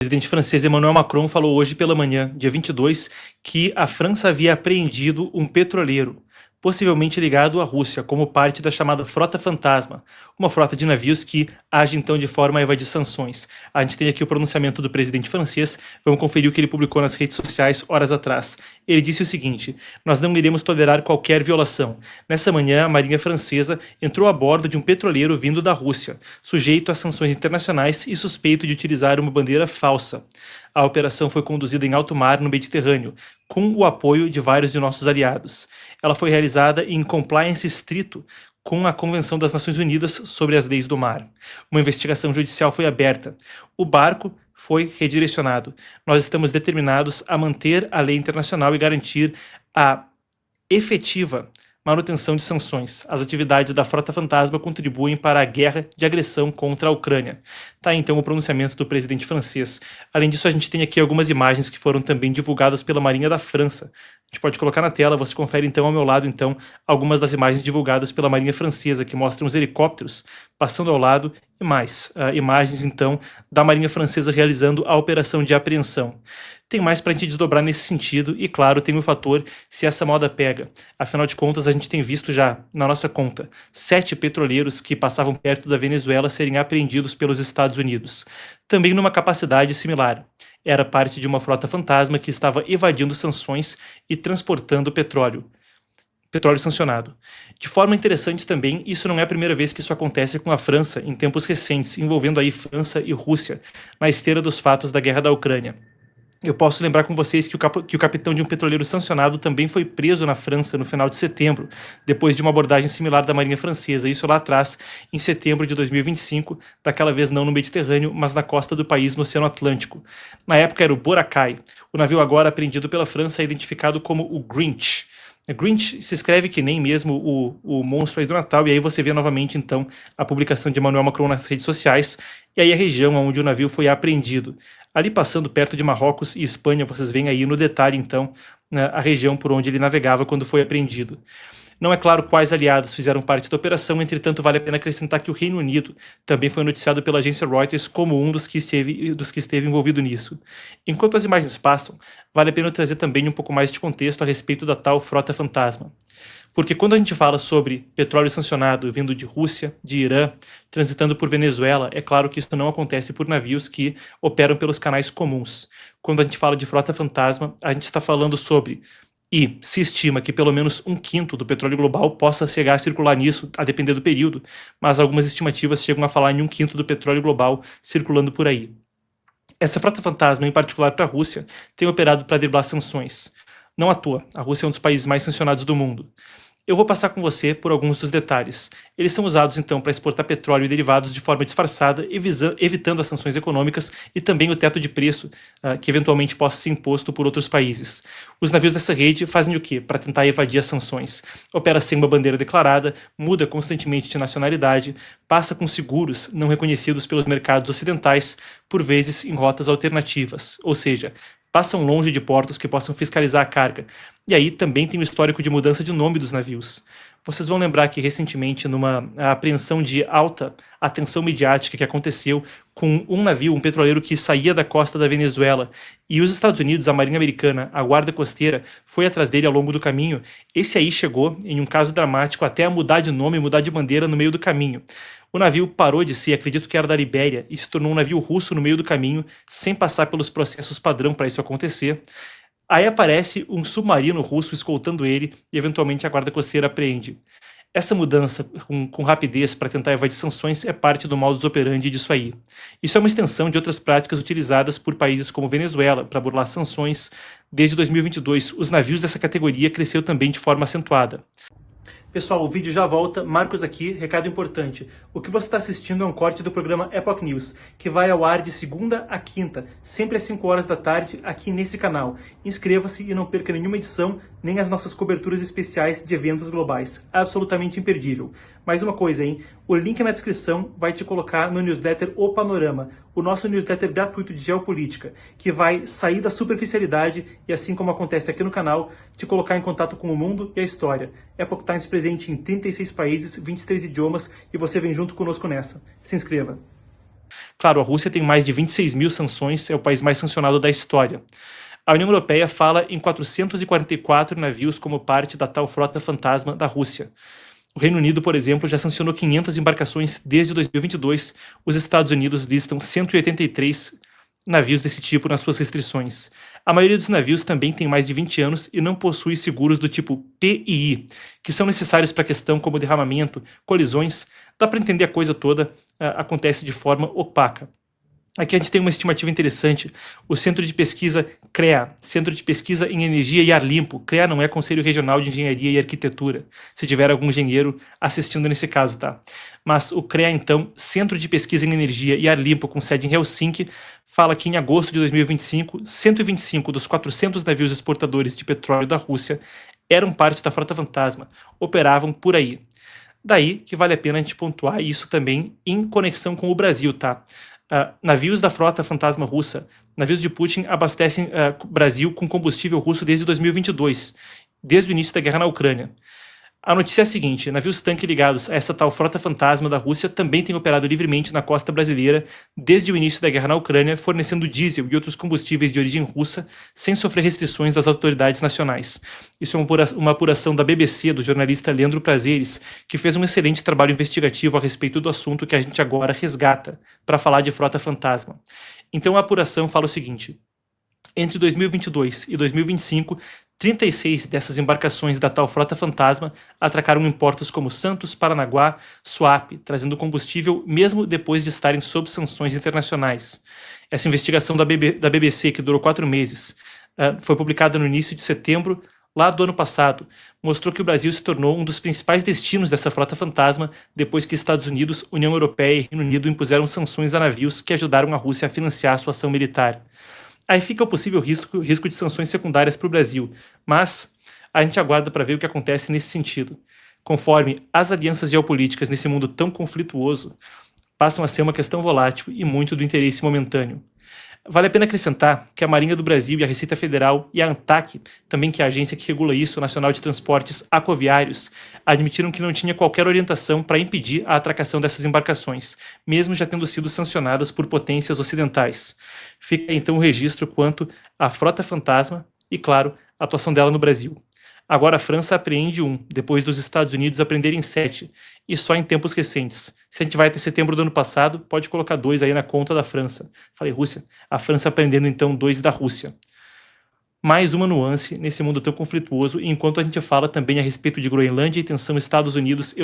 O presidente francês Emmanuel Macron falou hoje pela manhã, dia 22, que a França havia apreendido um petroleiro, possivelmente ligado à Rússia, como parte da chamada Frota Fantasma, uma frota de navios que age então de forma a evadir sanções. A gente tem aqui o pronunciamento do presidente francês, vamos conferir o que ele publicou nas redes sociais horas atrás. Ele disse o seguinte: nós não iremos tolerar qualquer violação. Nessa manhã, a marinha francesa entrou a bordo de um petroleiro vindo da Rússia, sujeito a sanções internacionais e suspeito de utilizar uma bandeira falsa. A operação foi conduzida em alto mar no Mediterrâneo, com o apoio de vários de nossos aliados. Ela foi realizada em compliance estrito com a Convenção das Nações Unidas sobre as Leis do Mar. Uma investigação judicial foi aberta. O barco foi redirecionado. Nós estamos determinados a manter a lei internacional e garantir a efetiva manutenção de sanções. As atividades da Frota Fantasma contribuem para a guerra de agressão contra a Ucrânia. Tá então o pronunciamento do presidente francês. Além disso, a gente tem aqui algumas imagens que foram também divulgadas pela Marinha da França. A gente pode colocar na tela, você confere então ao meu lado então algumas das imagens divulgadas pela Marinha Francesa, que mostram os helicópteros passando ao lado e mais imagens então da Marinha Francesa realizando a operação de apreensão. Tem mais para a gente desdobrar nesse sentido e, claro, tem o fator se essa moda pega. Afinal de contas, a gente tem visto já, na nossa conta, 7 petroleiros que passavam perto da Venezuela serem apreendidos pelos Estados Unidos. Também numa capacidade similar. Era parte de uma frota fantasma que estava evadindo sanções e transportando petróleo sancionado. De forma interessante também, isso não é a primeira vez que isso acontece com a França em tempos recentes, envolvendo aí França e Rússia, na esteira dos fatos da guerra da Ucrânia. Eu posso lembrar com vocês que o capitão de um petroleiro sancionado também foi preso na França no final de setembro, depois de uma abordagem similar da Marinha Francesa, isso lá atrás, em setembro de 2025, daquela vez não no Mediterrâneo, mas na costa do país, no Oceano Atlântico. Na época era o Boracay. O navio agora apreendido pela França é identificado como o Grinch. Grinch se escreve que nem mesmo o monstro aí do Natal, e aí você vê novamente então a publicação de Emmanuel Macron nas redes sociais, e aí a região onde o navio foi apreendido. Ali passando perto de Marrocos e Espanha, vocês veem aí no detalhe então a região por onde ele navegava quando foi apreendido. Não é claro quais aliados fizeram parte da operação, entretanto vale a pena acrescentar que o Reino Unido também foi noticiado pela agência Reuters como um dos que esteve envolvido nisso. Enquanto as imagens passam, vale a pena trazer também um pouco mais de contexto a respeito da tal Frota Fantasma. Porque quando a gente fala sobre petróleo sancionado vindo de Rússia, de Irã, transitando por Venezuela, é claro que isso não acontece por navios que operam pelos canais comuns. Quando a gente fala de Frota Fantasma, a gente está falando sobre... E se estima que pelo menos 1/5 do petróleo global possa chegar a circular nisso, a depender do período, mas algumas estimativas chegam a falar em 1/5 do petróleo global circulando por aí. Essa frota fantasma, em particular para a Rússia, tem operado para driblar sanções. Não à toa, a Rússia é um dos países mais sancionados do mundo. Eu vou passar com você por alguns dos detalhes. Eles são usados então para exportar petróleo e derivados de forma disfarçada, evitando as sanções econômicas e também o teto de preço que eventualmente possa ser imposto por outros países. Os navios dessa rede fazem o quê? Para tentar evadir as sanções. Opera sem uma bandeira declarada, muda constantemente de nacionalidade, passa com seguros não reconhecidos pelos mercados ocidentais, por vezes em rotas alternativas, ou seja, passam longe de portos que possam fiscalizar a carga. E aí também tem o histórico de mudança de nome dos navios. Vocês vão lembrar que recentemente, numa apreensão de alta atenção midiática que aconteceu com um navio, um petroleiro que saía da costa da Venezuela, e os Estados Unidos, a Marinha Americana, a Guarda Costeira, foi atrás dele ao longo do caminho, esse aí chegou, em um caso dramático, até a mudar de nome, mudar de bandeira no meio do caminho. O navio parou de ser, acredito que era da Libéria, e se tornou um navio russo no meio do caminho, sem passar pelos processos padrão para isso acontecer. Aí aparece um submarino russo escoltando ele e eventualmente a guarda costeira apreende. Essa mudança com rapidez para tentar evadir sanções é parte do modus operandi disso aí. Isso é uma extensão de outras práticas utilizadas por países como Venezuela para burlar sanções. Desde 2022, os navios dessa categoria cresceu também de forma acentuada. Pessoal, o vídeo já volta. Marcos aqui, recado importante. O que você está assistindo é um corte do programa Epoch News, que vai ao ar de segunda a quinta, sempre às 5 horas da tarde, aqui nesse canal. Inscreva-se e não perca nenhuma edição, nem as nossas coberturas especiais de eventos globais. Absolutamente imperdível. Mais uma coisa, hein? O link na descrição vai te colocar no newsletter O Panorama, o nosso newsletter gratuito de geopolítica, que vai sair da superficialidade e, assim como acontece aqui no canal, te colocar em contato com o mundo e a história. Epoch Times presente em 36 países, 23 idiomas, e você vem junto conosco nessa. Se inscreva! Claro, a Rússia tem mais de 26 mil sanções, é o país mais sancionado da história. A União Europeia fala em 444 navios como parte da tal frota fantasma da Rússia. O Reino Unido, por exemplo, já sancionou 500 embarcações desde 2022. Os Estados Unidos listam 183 navios desse tipo nas suas restrições. A maioria dos navios também tem mais de 20 anos e não possui seguros do tipo PII, que são necessários para questão como derramamento, colisões. Dá para entender a coisa toda, acontece de forma opaca. Aqui a gente tem uma estimativa interessante. O Centro de Pesquisa CREA, Centro de Pesquisa em Energia e Ar Limpo. CREA não é Conselho Regional de Engenharia e Arquitetura, se tiver algum engenheiro assistindo nesse caso, tá? Mas o CREA, então, Centro de Pesquisa em Energia e Ar Limpo, com sede em Helsinki, fala que em agosto de 2025, 125 dos 400 navios exportadores de petróleo da Rússia eram parte da frota fantasma, operavam por aí. Daí que vale a pena a gente pontuar isso também em conexão com o Brasil, tá? Navios da frota fantasma russa, navios de Putin abastecem o Brasil com combustível russo desde 2022, desde o início da guerra na Ucrânia. A notícia é a seguinte: navios tanque ligados a essa tal frota fantasma da Rússia também têm operado livremente na costa brasileira desde o início da guerra na Ucrânia, fornecendo diesel e outros combustíveis de origem russa sem sofrer restrições das autoridades nacionais. Isso é uma apuração da BBC, do jornalista Leandro Prazeres, que fez um excelente trabalho investigativo a respeito do assunto que a gente agora resgata para falar de frota fantasma. Então a apuração fala o seguinte: entre 2022 e 2025, 36 dessas embarcações da tal frota fantasma atracaram em portos como Santos, Paranaguá, Suape, trazendo combustível mesmo depois de estarem sob sanções internacionais. Essa investigação da BBC, que durou 4 meses, foi publicada no início de setembro lá do ano passado, mostrou que o Brasil se tornou um dos principais destinos dessa frota fantasma depois que Estados Unidos, União Europeia e Reino Unido impuseram sanções a navios que ajudaram a Rússia a financiar sua ação militar. Aí fica o possível risco de sanções secundárias para o Brasil, mas a gente aguarda para ver o que acontece nesse sentido. Conforme as alianças geopolíticas nesse mundo tão conflituoso passam a ser uma questão volátil e muito do interesse momentâneo. Vale a pena acrescentar que a Marinha do Brasil e a Receita Federal e a ANTAQ, também que é a agência que regula isso, Nacional de Transportes Aquaviários, admitiram que não tinha qualquer orientação para impedir a atracação dessas embarcações, mesmo já tendo sido sancionadas por potências ocidentais. Fica então o registro quanto à frota fantasma e, claro, a atuação dela no Brasil. Agora a França apreende um, depois dos Estados Unidos apreenderem 7, e só em tempos recentes. Se a gente vai até setembro do ano passado, pode colocar 2 aí na conta da França. Falei Rússia, a França apreendendo então 2 da Rússia. Mais uma nuance nesse mundo tão conflituoso, enquanto a gente fala também a respeito de Groenlândia e tensão Estados Unidos